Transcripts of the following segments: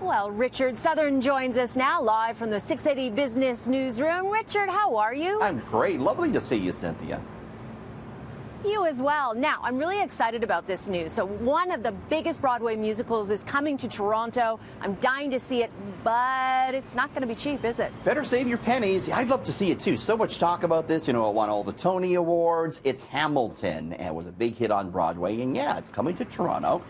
Well, Richard Southern joins us now live from the 680 Business Newsroom. Richard, how are you? I'm great. Lovely to see you, Cynthia. You as well. Now, I'm really excited about this news. So one of the biggest Broadway musicals is coming to Toronto. I'm dying to see it, but it's not going to be cheap, is it? Better save your pennies. I'd love to see it, too. So much talk about this. You know, it won all the Tony Awards. It's Hamilton, and it was a big hit on Broadway. And, yeah, it's coming to Toronto.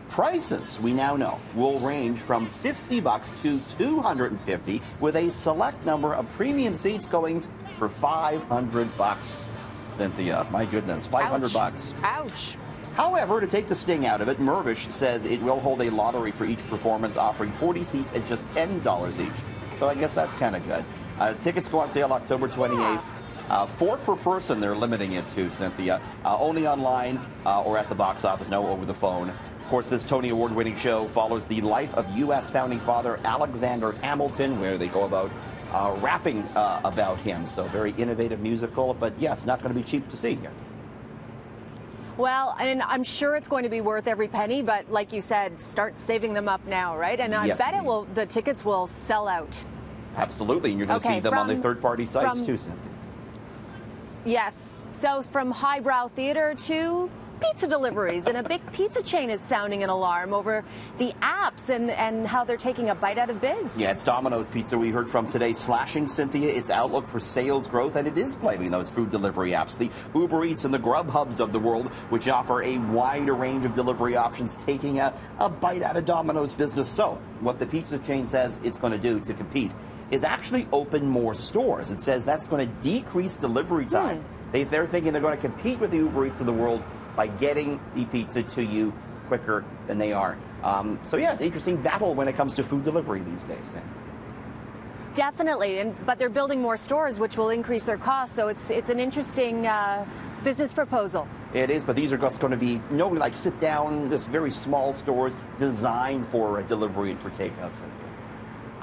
Prices, we now know, will range from $50 to $250, with a select number of premium seats going for $500. Cynthia, my goodness, $500. Ouch. However, to take the sting out of it, Mirvish says it will hold a lottery for each performance, offering 40 seats at just $10 each. So I guess that's kind of good. Tickets go on sale October 28th. 4 per person they're limiting it to, Cynthia. Only online or at the box office, no over the phone. Of course, this Tony Award-winning show follows the life of U.S. founding father Alexander Hamilton, where they go about rapping about him. So very innovative musical, but yeah, it's not going to be cheap to see here. Well, and I'm sure it's going to be worth every penny, but like you said, start saving them up now, right? And I bet it will. The tickets will sell out. Absolutely, and you're going to see them on the third-party sites too, Cynthia. Yes. So from highbrow theater to pizza deliveries, and a big pizza chain is sounding an alarm over the apps and how they're taking a bite out of biz. Yeah, it's Domino's Pizza we heard from today slashing, Cynthia, its outlook for sales growth, and it is blaming those food delivery apps, the Uber Eats and the Grubhubs of the world, which offer a wider range of delivery options, taking a bite out of Domino's business. So what the pizza chain says it's going to do to compete is actually open more stores. It says that's going to decrease delivery time. They're thinking they're going to compete with the Uber Eats of the world by getting the pizza to you quicker than they are. So yeah, it's an interesting battle when it comes to food delivery these days. Definitely, but they're building more stores, which will increase their costs. So it's an interesting business proposal. It is, but these are just going to be like sit down, just very small stores designed for delivery and for takeout.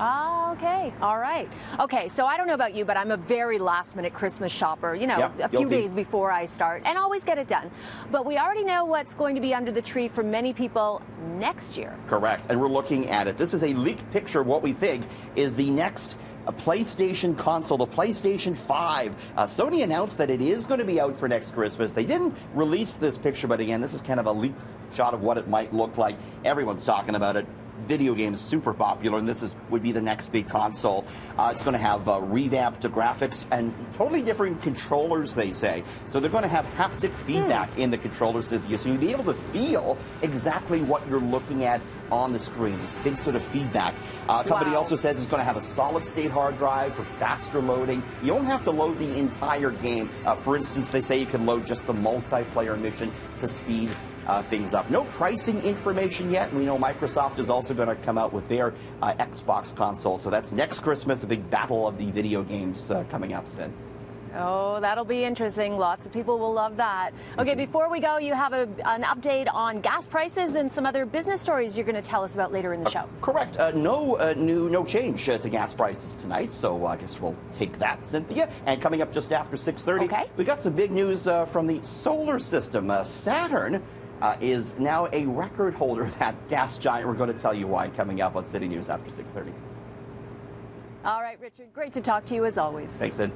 Oh, okay. All right. Okay, so I don't know about you, but I'm a very last-minute Christmas shopper, you know, a few days before I start, and always get it done. But we already know what's going to be under the tree for many people next year. Correct, and we're looking at it. This is a leaked picture of what we think is the next PlayStation console, the PlayStation 5. Sony announced that it is going to be out for next Christmas. They didn't release this picture, but again, this is kind of a leaked shot of what it might look like. Everyone's talking about it. Video games super popular, and this would be the next big console. It's going to have revamped graphics and totally different controllers, they say. So they're going to have haptic feedback in the controllers, so you'll be able to feel exactly what you're looking at on the screen. This big sort of feedback. Company also says it's going to have a solid-state hard drive for faster loading. You don't have to load the entire game. For instance, they say you can load just the multiplayer mission to speed things up. No pricing information yet. We know Microsoft is also going to come out with their Xbox console. So that's next Christmas, a big battle of the video games coming up, Sven. Oh, that'll be interesting. Lots of people will love that. Okay, before we go, you have an update on gas prices and some other business stories you're going to tell us about later in the show. Correct. No change to gas prices tonight, so I guess we'll take that, Cynthia. And coming up just after 6:30, we got some big news from the solar system. Saturn is now a record holder, that gas giant. We're going to tell you why coming up on City News after 6:30. All right, Richard, great to talk to you as always. Thanks, Ed.